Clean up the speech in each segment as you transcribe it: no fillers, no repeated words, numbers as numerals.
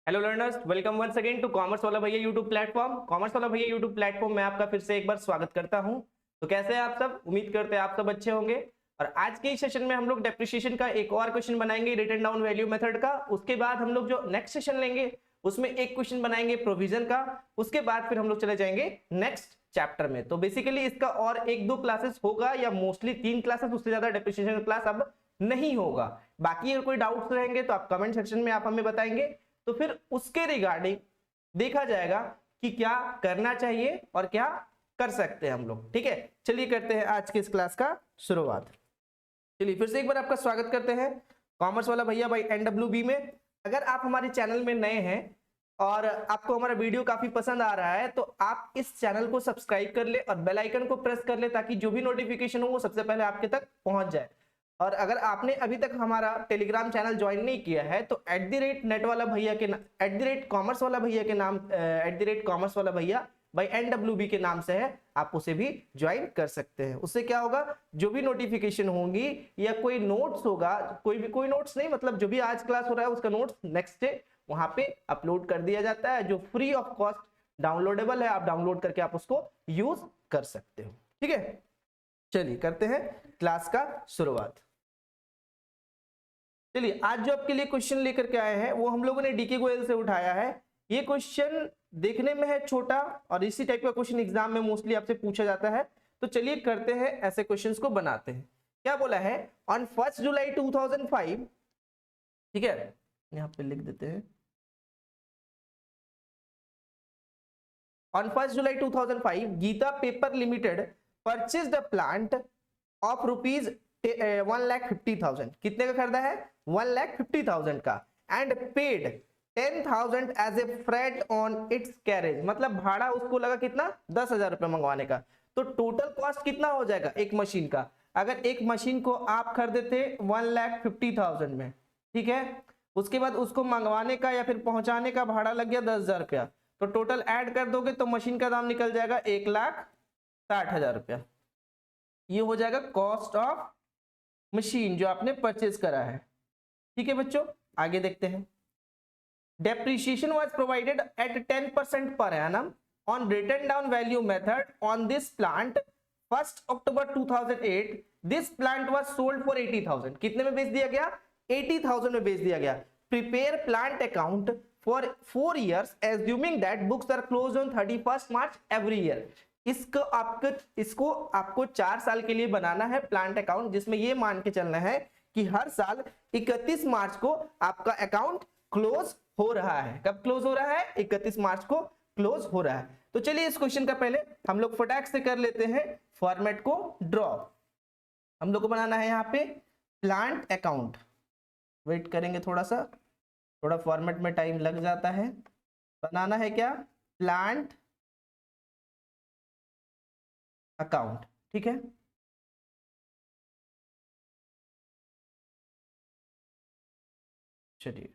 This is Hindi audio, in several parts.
Hello learners, welcome once again to commerce वाला भैया यूट्यूब प्लेटफॉर्म। कॉमर्स वाला भैया यूट्यूब प्लेटफॉर्म में आपका फिर से एक बार स्वागत करता हूं। तो कैसे हैं आप सब? उम्मीद करते हैं आप सब अच्छे होंगे। और आज के इस सेशन में हम लोग डेप्रिसिएशन का एक और क्वेश्चन बनाएंगे रिटन डाउन वैल्यू मेथड का। उसके बाद हम लोग जो नेक्स्ट सेशन लेंगे उसमें एक क्वेश्चन बनाएंगे प्रोविजन का। उसके बाद फिर हम लोग चले जाएंगे नेक्स्ट चैप्टर में। तो बेसिकली इसका और एक दो क्लासेस होगा या मोस्टली 3 क्लासेस, उससे ज्यादा डेप्रिसिएशन क्लास अब नहीं होगा। बाकी अगर कोई डाउट्स रहेंगे तो आप कमेंट सेक्शन में आप हमें बताएंगे, तो फिर उसके रिगार्डिंग देखा जाएगा कि क्या करना चाहिए और क्या कर सकते हैं हम लोग। ठीक है, चलिए करते हैं आज के इस क्लास का शुरुआत। चलिए फिर से एक बार आपका स्वागत करते हैं कॉमर्स वाला भैया भाई NWB में। अगर आप हमारे चैनल में नए हैं और आपको हमारा वीडियो काफी पसंद आ रहा है तो आप इस चैनल को सब्सक्राइब कर ले और बेल आइकन को प्रेस कर ले, ताकि जो भी नोटिफिकेशन हो वो सबसे पहले आपके तक पहुंच जाए। और अगर आपने अभी तक हमारा टेलीग्राम चैनल ज्वाइन नहीं किया है तो @नेट वाला भैया के @कॉमर्स वाला भैया के नाम @कॉमर्स वाला भैया भाई NWB के नाम से है, आप उसे भी ज्वाइन कर सकते हैं। उससे क्या होगा, जो भी नोटिफिकेशन होंगी या कोई नोट्स होगा, कोई नोट्स नहीं, मतलब जो भी आज क्लास हो रहा है उसका नोट्स नेक्स्ट डे वहां पे अपलोड कर दिया जाता है, जो फ्री ऑफ कॉस्ट डाउनलोडेबल है। आप डाउनलोड करके आप उसको यूज कर सकते हो। ठीक है, चलिए करते हैं क्लास का शुरुआत। चलिए आज जो आपके लिए क्वेश्चन लेकर के आए हैं वो हम लोगों ने डीके गोयल से उठाया है। ये क्वेश्चन देखने में है छोटा और इसी टाइप का क्वेश्चन एग्जाम में मोस्टली आपसे पूछा जाता है। तो चलिए करते हैं, ऐसे क्वेश्चंस को बनाते हैं। क्या बोला है, ऑन 1 जुलाई 2005, ठीक है, यहां पे लिख देते हैं, on 1 July 2005 Geeta paper limited purchased a plant of rupees 1,50,000। कितने का खरीदा है? 1,50,000 का। And paid 10,000 as a freight on its carriage, मतलब भाड़ा उसको लगा कितना, 10,000 रुपए मंगवाने का। तो टोटल कॉस्ट कितना हो जाएगा एक मशीन का? अगर एक मशीन को आप खरीदे थे 1,50,000 में, ठीक है, उसके बाद उसको मंगवाने का या फिर पहुंचाने का भाड़ा लग गया 10,000 रुपया, तो टोटल ऐड कर दोगे तो मशीन का दाम निकल जाएगा 1,60,000 रुपया। ये हो जाएगा कॉस्ट ऑफ मशीन जो आपने परचेज करा है। ठीक है बच्चों, आगे देखते हैं। Depreciation was provided at 10% per annum on written down value method on this plant 1 October 2008। This plant was sold for 80,000। कितने में बेच दिया गया? 80,000 में बेच दिया गया। Prepare plant account for 4 years assuming that books are closed on 31st March every year। इसको आपको 4 साल के लिए बनाना है प्लांट अकाउंट, जिसमें ये मान के चलना है कि हर साल 31 मार्च को आपका अकाउंट क्लोज हो रहा है। कब क्लोज हो रहा है? 31 मार्च को क्लोज हो रहा है। तो चलिए इस क्वेश्चन का पहले हम लोग फटाक से कर लेते हैं फॉर्मेट को ड्रॉ। हम लोग को बनाना है यहाँ पे प्लांट अकाउंट। वेट करेंगे थोड़ा सा, थोड़ा फॉर्मेट में टाइम लग जाता है। बनाना है क्या? प्लांट अकाउंट, ठीक है। चलिए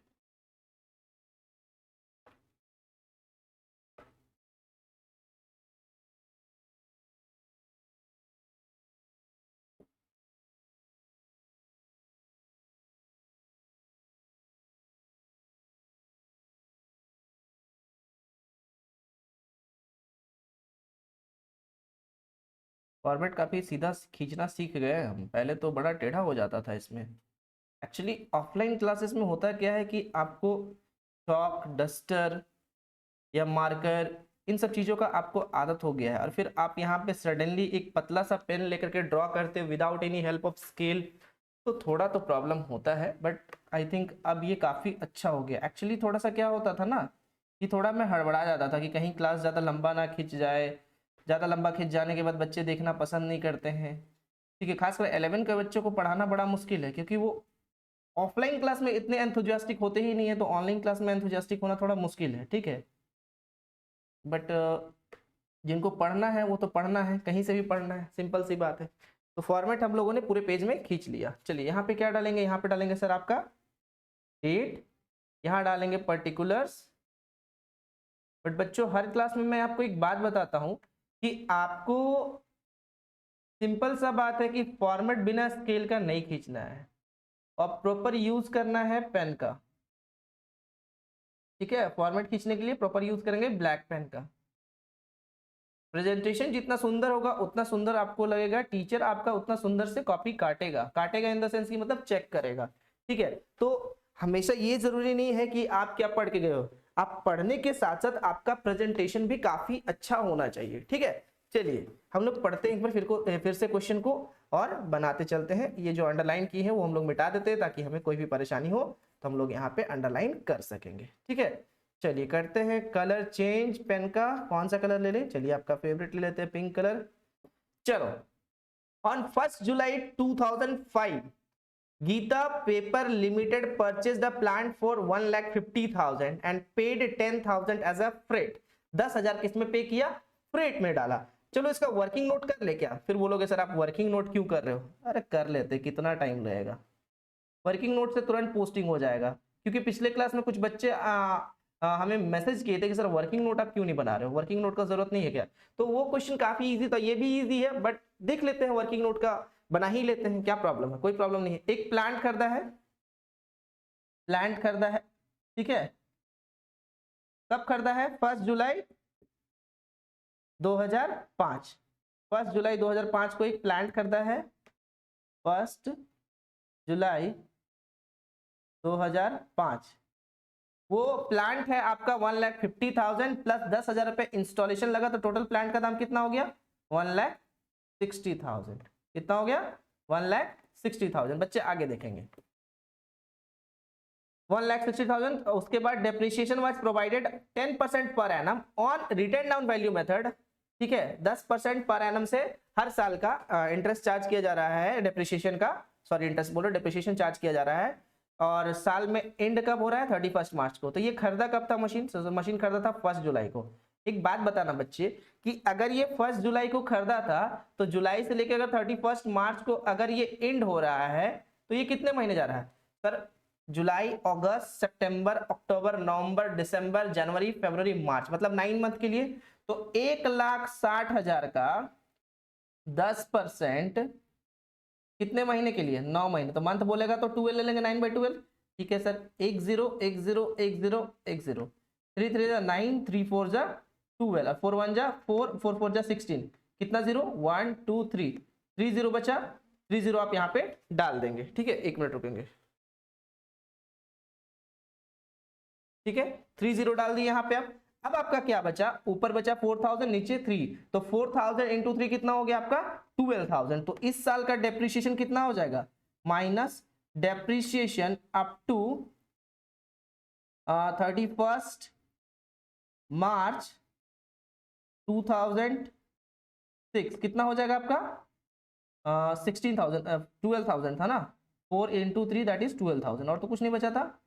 फॉर्मेट काफी सीधा खींचना सीख गए हम, पहले तो बड़ा टेढ़ा हो जाता था इसमें। एक्चुअली ऑफलाइन क्लासेस में होता क्या है कि आपको चॉक, डस्टर या मार्कर, इन सब चीज़ों का आपको आदत हो गया है, और फिर आप यहाँ पे सडनली एक पतला सा पेन लेकर के ड्रॉ करते without any help of scale, तो थोड़ा तो प्रॉब्लम होता है। बट आई थिंक अब ये काफ़ी अच्छा हो गया। एक्चुअली थोड़ा सा क्या होता था ना कि थोड़ा मैं हड़बड़ा जाता था कि कहीं क्लास ज़्यादा लंबा ना खिंच जाए। ज़्यादा लंबा खिंच जाने के बाद बच्चे देखना पसंद नहीं करते हैं। ठीक है, खासकर 11 के बच्चों को पढ़ाना बड़ा मुश्किल है, क्योंकि वो ऑफलाइन क्लास में इतने एंथुजियास्टिक होते ही नहीं है, तो ऑनलाइन क्लास में एंथुजियास्टिक होना थोड़ा मुश्किल है। ठीक है, बट जिनको पढ़ना है वो तो पढ़ना है, कहीं से भी पढ़ना है, सिंपल सी बात है। तो फॉर्मेट हम लोगों ने पूरे पेज में खींच लिया। चलिए यहाँ पे क्या डालेंगे? यहाँ पे डालेंगे सर आपका डेट, यहाँ डालेंगे पर्टिकुलर्स। बट बच्चों हर क्लास में मैं आपको एक बात बताता हूँ कि आपको सिंपल सा बात है कि फॉर्मेट बिना स्केल का नहीं खींचना है और प्रॉपर यूज करना है पेन का। ठीक है, फॉर्मेट खींचने के लिए प्रॉपर यूज करेंगे ब्लैक पेन का। प्रेजेंटेशन जितना सुंदर होगा उतना सुंदर आपको लगेगा, टीचर आपका उतना सुंदर से कॉपी काटेगा, काटेगा इन द सेंस की मतलब चेक करेगा। ठीक है, तो हमेशा ये जरूरी नहीं है कि आप क्या पढ़ के गए हो, आप पढ़ने के साथ साथ आपका प्रेजेंटेशन भी काफी अच्छा होना चाहिए। ठीक है, चलिए हम लोग पढ़ते हैं एक बार फिर से क्वेश्चन को और बनाते चलते हैं। ये जो अंडरलाइन की है वो हम लोग मिटा देते हैं ताकि हमें कोई भी परेशानी हो तो हम लोग यहाँ पे अंडरलाइन कर सकेंगे। ठीक है, चलिए करते हैं कलर चेंज पेन का। कौन सा कलर ले लें, चलिए आपका फेवरेट ले लेते हैं, पिंक कलर। चलो, on 1 July 2005 Geeta paper limited purchase the plant for 1,50,000 and paid 10,000 as a freight. 10,000 किसमें पे किया, फ्रेट में डाला। चलो इसका वर्किंग नोट कर ले क्या, फिर बोलोगे सर आप वर्किंग नोट क्यों कर रहे हो, अरे कर लेते, कितना टाइम लगेगा, वर्किंग नोट से तुरंत पोस्टिंग हो जाएगा। क्योंकि पिछले क्लास में कुछ बच्चे हमें मैसेज किए थे कि सर वर्किंग नोट आप क्यों नहीं बना रहे हो, वर्किंग नोट का जरूरत नहीं है क्या। तो वो क्वेश्चन काफी इजी था, ये भी इजी है, बट देख लेते हैं वर्किंग नोट का बना ही लेते हैं, क्या प्रॉब्लम है, कोई प्रॉब्लम नहीं है। एक प्लांट खरीदा है, प्लांट खरीदा है, ठीक है, कब खरीदा है, 1 जुलाई 2005। 1 जुलाई 2005 को एक प्लांट खरीदा है, 1 जुलाई 2005। वो प्लांट है आपका 1,50,000 प्लस 10,000 रुपए इंस्टॉलेशन लगा, तो टोटल प्लांट का दाम कितना हो गया, 1,60,000। कितना हो गया, 1,60,000। बच्चे आगे देखेंगे, 1,60,000। उसके बाद depreciation was provided 10% per annum on return down value method. ठीक है, 10% पर एनम से हर साल का इंटरेस्ट चार्ज किया जा रहा है, डेप्रिसिएशन का, सॉरी इंटरेस्ट बोलो, डेप्रिसिएशन चार्ज किया जा रहा है। और साल में एंड कब हो रहा है, 31 मार्च को। तो ये खरीदा कब था मशीन, मशीन खरीदा था 1 जुलाई को। एक बात बताना बच्चे कि अगर ये 1 जुलाई को खरीदा था तो जुलाई से लेकर अगर 31 मार्च को अगर ये एंड हो रहा है तो ये कितने महीने जा रहा है सर, जुलाई अगस्त सितंबर अक्टूबर नवंबर दिसंबर जनवरी फरवरी मार्च, मतलब 9 मंथ के लिए। तो 1,60,000 का 10% कितने महीने के लिए, 9 महीने। तो मंथ बोलेगा तो 12 ले लेंगे, 9/12। ठीक है सर, 1 0 1 0 1 0 1 0, 3 3 9, 3 4 12, 4 1 4, 4 4 16, कितना 0, 1 2 3, 3 0 बचा, 3 0 आप यहाँ पे डाल देंगे। ठीक है, 1 मिनट रुकेंगे। ठीक है, 3 0 डाल दिए यहाँ पे। अब आपका क्या बचा, ऊपर बचा 4,000, नीचे 3, तो 4,000 इंटू 3 कितना हो गया आपका, 12,000। तो इस साल का डेप्रिसिएशन कितना हो जाएगा, माइनस डेप्रिसिएशन अप टू 31 मार्च 2006 कितना हो जाएगा आपका, 16,000, 12,000 था ना, 4 इंटू 3 दैट इज 12,000, और तो कुछ नहीं बचा था,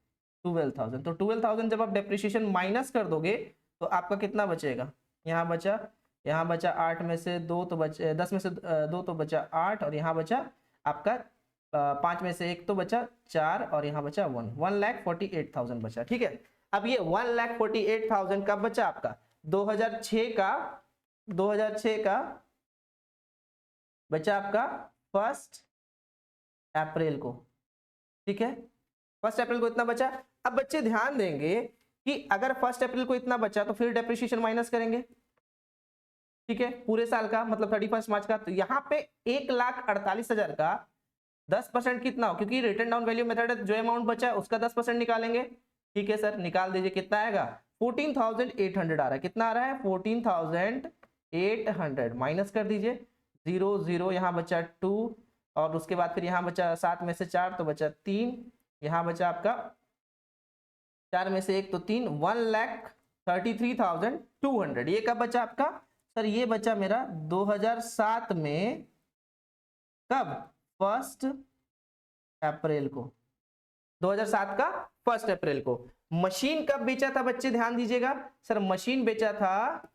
12,000। तो 12,000 जब आप डेप्रिसिएशन माइनस कर दोगे तो आपका कितना बचेगा, यहाँ बचा 8 में से 2 तो बचे, 10 में से 2 तो बचा 8, और यहाँ बचा आपका 5 में से 1 तो बचा 4, और यहाँ बचा 1,48,000 बचा। ठीक है, अब ये 1,48,000 का बचा आपका 2006 का बचा आपका 1 अप्रैल को। ठीक है, 1 अप्रैल को इतना बचा। अब बच्चे ध्यान देंगे कि अगर 1 अप्रैल को इतना बचा तो फिर डेप्रिसिएशन माइनस करेंगे। ठीक है, पूरे साल का मतलब 31 मार्च का, तो यहाँ पे 1,48,000 का 10% कितना हो, क्योंकि रिटर्न डाउन वैल्यू मेथड जो अमाउंट बचा है उसका 10% निकालेंगे। ठीक है सर, निकाल दीजिए, कितना आएगा, 14,800 आ रहा है। कितना आ रहा है, 14,800 माइनस कर दीजिए, 0 0 यहाँ बचा 2, और उसके बाद फिर यहाँ बचा 7 में से 4 तो बचा 3, यहाँ बचा आपका 4 में से 1 तो 3, 1,33,200। ये कब बचा आपका सर, ये बचा मेरा 2007 में, कब, 1 अप्रैल को, 2007 का 1 अप्रैल को। मशीन कब बेचा था बच्चे, ध्यान दीजिएगा सर, मशीन बेचा था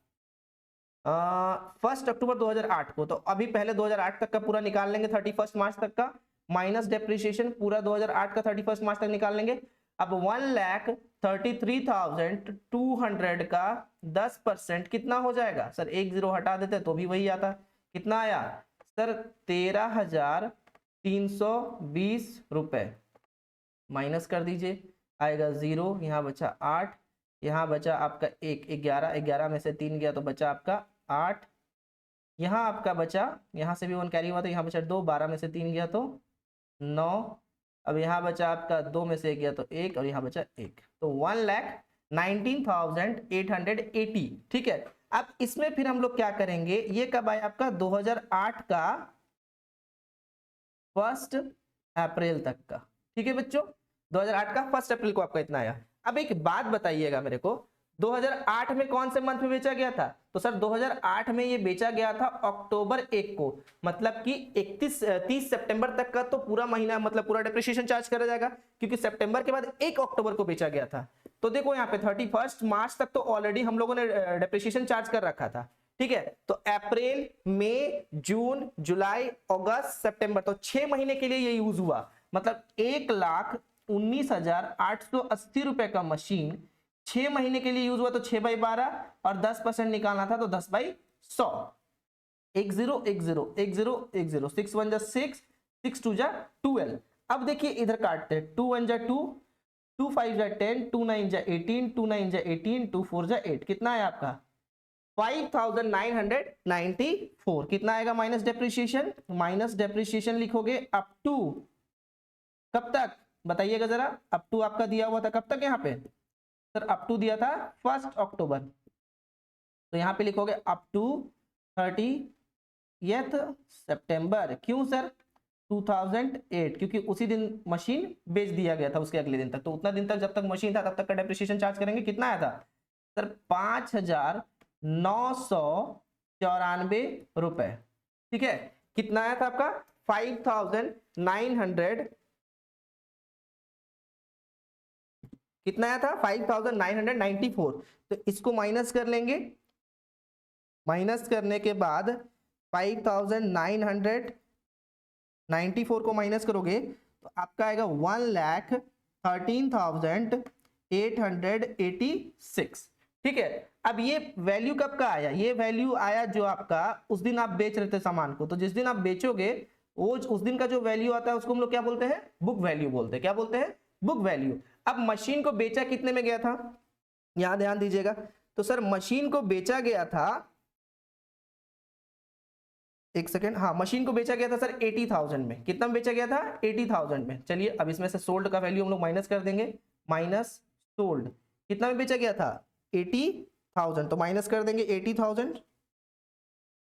1 अक्टूबर 2008 को। तो अभी पहले 2008 तक का पूरा निकाल लेंगे, 31 मार्च तक का, माइनस डेप्रिसिएशन पूरा 2008 का 31 मार्च तक निकाल लेंगे। अब 1,33,200 का 10% कितना हो जाएगा सर, 1 0 हटा देते तो भी वही आता, कितना आया सर, 13,320 रुपए। माइनस कर दीजिए, आएगा 0, यहाँ बचा 8, यहाँ बचा आपका 1, 11, 11 में से 3 गया तो बचा आपका 8, यहाँ आपका बचा, यहाँ से भी 1 कैरी हुआ तो यहाँ बचा 2, 12 में से 3 गया तो 9, अब यहाँ बचा आपका 2 में से 1 गया तो 1 और यहाँ बचा 1, तो 1,19,880। ठीक है, अब इसमें फिर हम लोग क्या करेंगे, ये कब आया आपका 2008 का 1 अप्रैल तक का। ठीक है बच्चों, 2008 का 1 अप्रैल को आपका इतना आया। अब एक बात बताइएगा मेरे को, 2008 में कौन से मंथ में बेचा गया था, तो सर 2008 में ये बेचा गया था अक्टूबर 1 को, मतलब कि 30 सितंबर तक का तो पूरा महीना, मतलब पूरा डेप्रिसिएशन चार्ज करा जाएगा, क्योंकि सितंबर के बाद 1 अक्टूबर को बेचा गया था। तो देखो यहाँ पे 31 मार्च तक तो ऑलरेडी हम लोगों ने डेप्रिसिएशन चार्ज कर रखा था। ठीक है, तो अप्रैल, मई, जून, जुलाई, अगस्त, सितंबर, तो 6 महीने के लिए ये यूज हुआ, मतलब 1,19,880 रुपए का मशीन 6 महीने के लिए यूज हुआ, तो 6/12 और 10% निकालना था तो 10/100, 10101010 6 1 6 6 2 12। अब देखिए इधर काटते हैं, 2 1 2, 2 5 10, 2 9 18, 2 9 18, 2 4 8, कितना है आपका 5,994। कितना आएगा माइनस डेप्रिसिएशन, माइनस डेप्रिसिएशन लिखोगे अप टू, कब तक बताइएगा जरा, अप टू आपका दिया हुआ था कब तक, यहाँ पे सर अप टू दिया था 1 अक्टूबर, तो यहाँ पे लिखोगे अप टू 30 सितंबर। क्यों सर 2008, क्योंकि उसी दिन मशीन बेच दिया गया था, उसके अगले दिन तक, तो उतना दिन तक जब तक मशीन था तब तक का डेप्रिसिएशन चार्ज करेंगे। कितना आया था सर 5,994 रुपए। ठीक है, कितना आया था आपका 5,900, कितना आया था 5,994। तो इसको माइनस कर लेंगे, माइनस करने के बाद 5,994 को माइनस करोगे तो आपका आएगा 1,13,886। ठीक है, अब ये वैल्यू कब का आया, ये वैल्यू आया जो आपका उस दिन आप बेच रहे थे सामान को, तो जिस दिन आप बेचोगे वो उस दिन का जो वैल्यू आता है उसको हम लोग क्या बोलते हैं, बुक वैल्यू बोलते हैं। क्या बोलते हैं, बुक वैल्यू। अब मशीन को बेचा कितने में गया था, यहां ध्यान दीजिएगा, तो सर मशीन को बेचा गया था, एक सेकेंड, हाँ मशीन को बेचा गया था सर 80,000 में। कितना में बेचा गया था 80,000 में। चलिए अब इसमें से सोल्ड का वैल्यू हम लोग माइनस कर देंगे, माइनस सोल्ड, कितना में बेचा गया था 80,000, तो माइनस कर देंगे 80,000।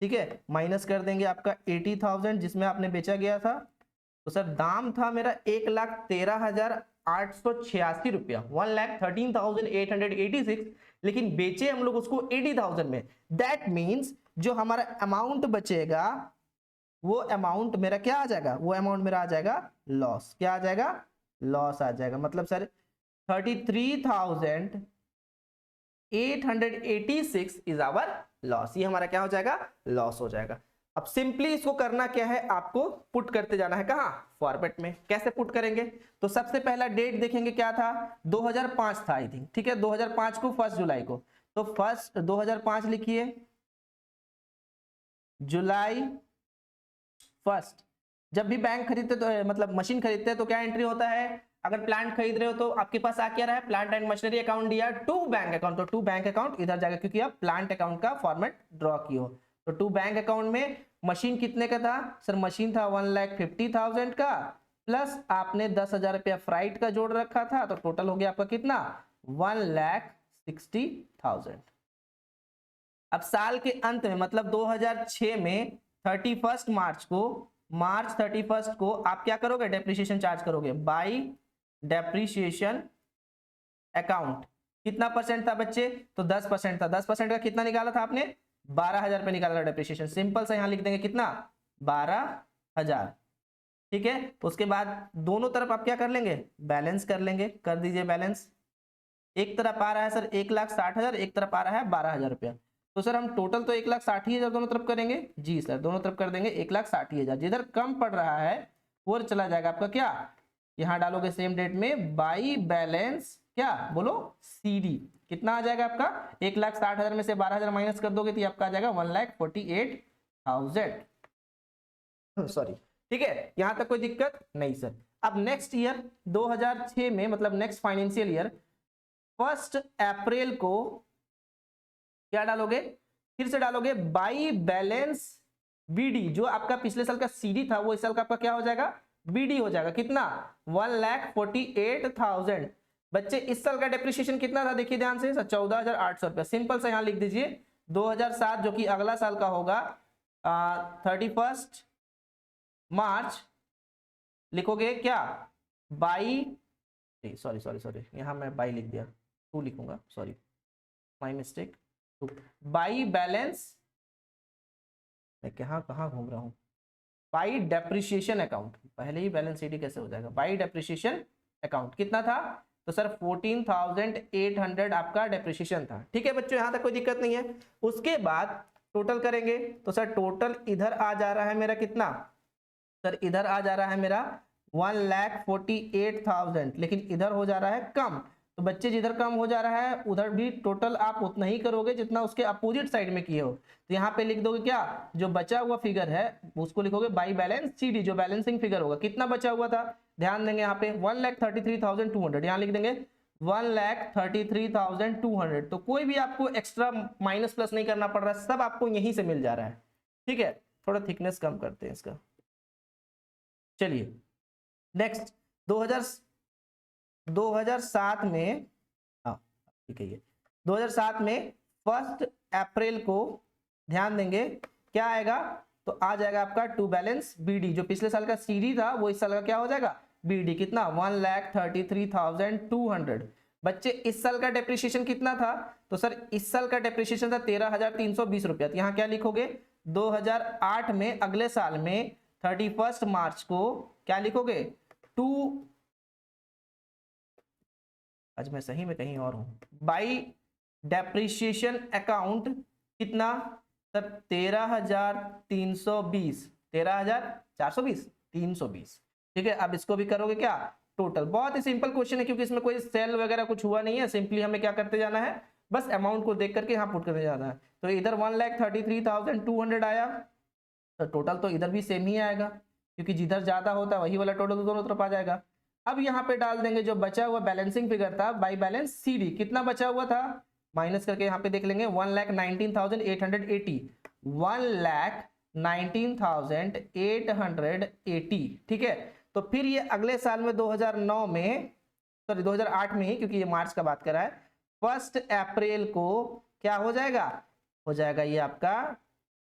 ठीक है, माइनस कर देंगे आपका 80,000 जिसमें आपने बेचा गया था, तो सर दाम था मेरा 1,13,886 रुपया, 1,13,886, लेकिन बेचे हम लोग उसको 80,000 में। दैट मीन्स जो हमारा अमाउंट बचेगा वो अमाउंट मेरा क्या आ जाएगा, वो अमाउंट मेरा आ जाएगा लॉस। क्या आ जाएगा, लॉस आ जाएगा। मतलब सर 33,886 इज आवर लॉस, ये हमारा क्या हो जाएगा, लॉस हो जाएगा। अब सिंपली इसको करना क्या है, आपको पुट करते जाना है, कहां, फॉर्मेट में। कैसे पुट करेंगे, तो सबसे पहला डेट देखेंगे क्या था, 2005 था आई थिंक। ठीक है, 2005 को 1 जुलाई को, तो 2005 लिखिए, जुलाई 1। जब भी बैंक खरीदते तो मतलब मशीन खरीदते हैं तो क्या एंट्री होता है, अगर प्लांट खरीद रहे हो तो आपके पास आ क्या रहा है, प्लांट एंड मशीनरी अकाउंट दिया, टू बैंक अकाउंट, तो टू बैंक अकाउंट इधर जाएगा क्योंकि आप प्लांट अकाउंट का फॉर्मेट ड्रॉ किए हो। तो टू बैंक अकाउंट में मशीन कितने का था सर, मशीन था 1,50,000 का, प्लस आपने 10,000 रुपया फ्राइट का जोड़ रखा था, तो टोटल हो गया आपका कितना 1,60,000। अब साल के अंत में मतलब 2006 में 31 मार्च को, मार्च 31 को आप क्या करोगे, डेप्रिसिएशन चार्ज करोगे बाय डेप्रिसिएशन अकाउंट। कितना परसेंट था बच्चे, तो 10% था। 10% का कितना निकाला था आपने, 12,000 रुपए निकाला था डेप्रिसिएशन। सिंपल से यहां लिख देंगे कितना 12,000। ठीक है, तो उसके बाद दोनों तरफ आप क्या कर लेंगे, बैलेंस कर लेंगे। कर दीजिए बैलेंस, एक तरफ आ रहा है सर 1,60,000, एक तरफ आ रहा है 12,000 रुपया, तो सर हम टोटल तो 1,60,000 दोनों तरफ करेंगे। जी सर, दोनों तरफ कर देंगे 1,60,000। जिधर कम पड़ रहा है वो चला जाएगा आपका क्या, यहां डालोगे सेम डेट में बाई बैलेंस क्या बोलो CD। कितना आ जाएगा आपका 1,60,000 में से 12,000 माइनस कर दोगे तो आपका आ जाएगा 1,48,000। सॉरी, ठीक है, यहां तक कोई दिक्कत नहीं सर। अब नेक्स्ट ईयर 2006 में मतलब नेक्स्ट फाइनेंशियल ईयर 1 अप्रैल को क्या डालोगे, फिर से डालोगे बाई बैलेंस बीडी। जो आपका पिछले साल का सीडी था वो इस साल का आपका क्या हो जाएगा, बीडी हो जाएगा। कितना, 1,48,000। बच्चे इस साल का डेप्रिसिएशन कितना था देखिए ध्यान से, 14,800 रुपया। सिंपल से यहां लिख दीजिए 2007 जो कि अगला साल का होगा 31 मार्च लिखोगे क्या, बाई, सॉरी यहां मैं बाई लिख दिया, 2 लिखूंगा, sorry my mistake. By balance, मैं कहां घूम रहा हूं, बाई डेप्रिसिएशन अकाउंट। पहले ही बैलेंस शीट कैसे हो जाएगा, बाई डेप्रिसिएशन अकाउंट कितना था, तो सर 14,800 आपका डेप्रिसिएशन था। ठीक है बच्चों, यहां तक कोई दिक्कत नहीं है। उसके बाद टोटल करेंगे तो सर टोटल इधर आ जा रहा है मेरा कितना, सर इधर आ जा रहा है मेरा 1,48,000, लेकिन इधर हो जा रहा है कम। तो बच्चे जिधर कम हो जा रहा है उधर भी टोटल आप उतना ही करोगे जितना उसके अपोजिट साइड में किए हो। तो यहाँ पे लिख दोगे क्या, जो बचा हुआ फिगर है उसको लिखोगे बाई बैलेंस सीडी, जो बैलेंसिंग फिगर होगा। कितना बचा हुआ था, ध्यान देंगे यहाँ पे 1,33,200, यहाँ लिख देंगे 1,33,200। तो कोई भी आपको एक्स्ट्रा माइनस प्लस नहीं करना पड़ रहा है, सब आपको यहीं से मिल जा रहा है। ठीक है, थोड़ा थिकनेस कम करते हैं इसका। चलिए नेक्स्ट 2007 में, हाँ ठीक है, ये 2007 में 1 अप्रैल को ध्यान देंगे क्या आएगा, तो आ जाएगा आपका टू बैलेंस बीडी। जो पिछले साल का सीडी था वो इस साल का क्या हो जाएगा, बीडी। कितना, 1,33,200। बच्चे इस साल का डेप्रिसिएशन कितना था, तो सर इस साल का डेप्रिसिएशन था 13,320 रुपया। तो यहाँ क्या लिखोगे, 2008 में अगले साल में 31 मार्च को क्या लिखोगे, आज मैं सही में कहीं और हूं, बाई डेप्रिसिएशन अकाउंट कितना, सर 13,320, 13,420, 320। ठीक है, अब इसको भी करोगे क्या टोटल। बहुत ही सिंपल क्वेश्चन है क्योंकि इसमें कोई सेल वगैरह कुछ हुआ नहीं है, सिंपली हमें क्या करते जाना है, बस अमाउंट को देख करके यहाँ पुट करते जाना है। तो इधर 1,33,200 आया, तो टोटल तो इधर भी सेम ही आएगा क्योंकि जिधर ज्यादा होता है वही वाला टोटल तो दोनों तरफ आ जाएगा। अब यहाँ पे डाल देंगे जो बचा हुआ बैलेंसिंग फिगर था बाई बैलेंस सीडी, कितना बचा हुआ था माइनस करके यहाँ पे देख लेंगे 1,19,880, 1,19,880। ठीक है, तो फिर ये अगले साल में 2009 में, सॉरी 2008 में ही क्योंकि ये मार्च का बात कर रहा है, 1 अप्रैल को क्या हो जाएगा, हो जाएगा ये आपका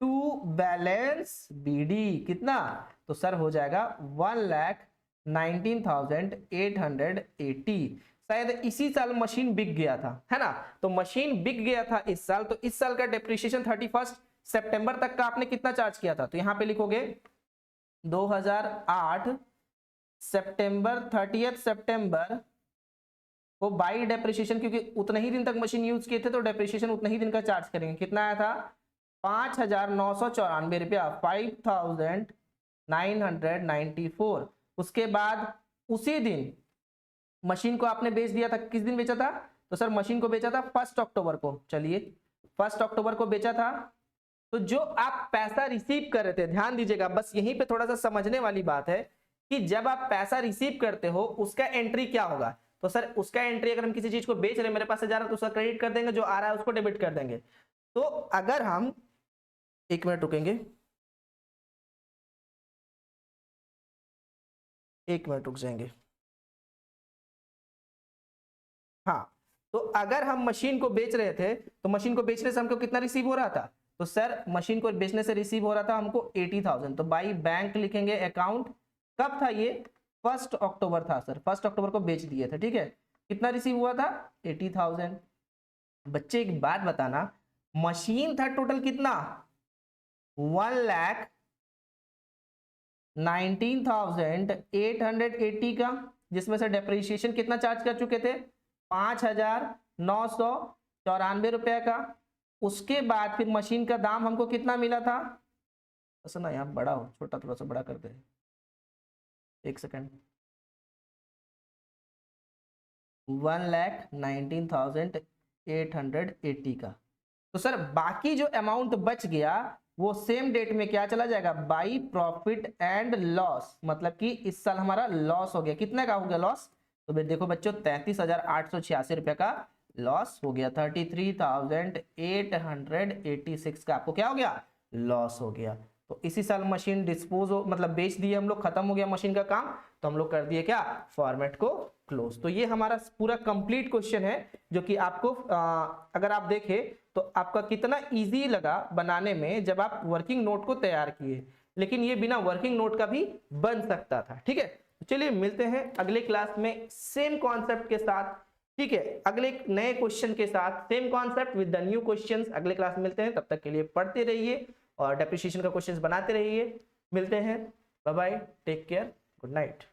टू बैलेंस बीडी। कितना, तो सर हो जाएगा 1,19,880। शायद इसी साल मशीन बिक गया था, है ना, तो मशीन बिक गया था इस साल। तो इस साल का डेप्रिसिएशन 31 सितंबर तक का आपने कितना चार्ज किया था, तो यहां पे लिखोगे 2008 सितंबर, 30 सितंबर को बाई डेप्रिसिएशन, क्योंकि उतने ही दिन तक मशीन यूज किए थे तो डेप्रिसिएशन उतने ही दिन का चार्ज करेंगे। कितना आया था, 5,994 रुपया, 5,994। उसके बाद उसी दिन मशीन को आपने बेच दिया था, किस दिन बेचा था, तो सर मशीन को बेचा था 1 अक्टूबर को। चलिए 1 अक्टूबर को बेचा था, तो जो आप पैसा रिसीव कर रहे थे, ध्यान दीजिएगा बस यहीं पे थोड़ा सा समझने वाली बात है कि जब आप पैसा रिसीव करते हो उसका एंट्री क्या होगा, तो सर उसका एंट्री अगर हम किसी चीज को बेच रहे हैं, मेरे पास से जा रहा है तो उसका क्रेडिट कर देंगे, जो आ रहा है उसको डेबिट कर देंगे। तो अगर हम 1 मिनट रुकेंगे, 1 मिनट रुक जाएंगे। हाँ, तो अगर हम मशीन को बेच रहे थे तो मशीन को बेचने से हमको कितना रिसीव हो रहा था, तो सर मशीन को बेचने से रिसीव हो रहा था हमको 80,000। तो बाई बैंक लिखेंगे अकाउंट, कब था ये, 1 अक्टूबर था सर, 1 अक्टूबर को बेच दिए थे। ठीक है, कितना रिसीव हुआ था, 80,000। बच्चे एक बात बताना, मशीन था टोटल कितना, 1,19,880 का, जिसमें से डेप्रिसिएशन कितना चार्ज कर चुके थे, 5,994 रुपए का। उसके बाद फिर मशीन का दाम हमको कितना मिला था, ऐसा ना यहाँ बड़ा हो, छोटा थोड़ा सा बड़ा करते हैं, 1 सेकंड, 1,19,880 का। तो सर बाकी जो अमाउंट बच गया वो सेम डेट में क्या चला जाएगा, बाई प्रॉफिट एंड लॉस, मतलब कि इस साल हमारा लॉस हो गया। कितने का हो गया लॉस, तो देखो बच्चों 33,886 रुपए का लॉस हो गया 33,886 का आपको क्या हो गया, लॉस हो गया। तो इसी साल मशीन डिस्पोज हो, मतलब बेच दिए हम लोग, खत्म हो गया मशीन का काम, तो हम लोग कर दिए क्या, फॉर्मेट को क्लोज। तो ये हमारा पूरा कंप्लीट क्वेश्चन है जो कि आपको अगर आप देखें तो आपका कितना इजी लगा बनाने में जब आप वर्किंग नोट को तैयार किए, लेकिन ये बिना वर्किंग नोट का भी बन सकता था। ठीक है, चलिए मिलते हैं अगले क्लास में सेम कॉन्सेप्ट के साथ। ठीक है, अगले एक नए क्वेश्चन के साथ, same concept with the new questions. अगले क्लास में मिलते हैं, तब तक के लिए पढ़ते रहिए और डेप्रिसिएशन का क्वेश्चंस बनाते रहिए। मिलते हैं, bye bye, take care, good night.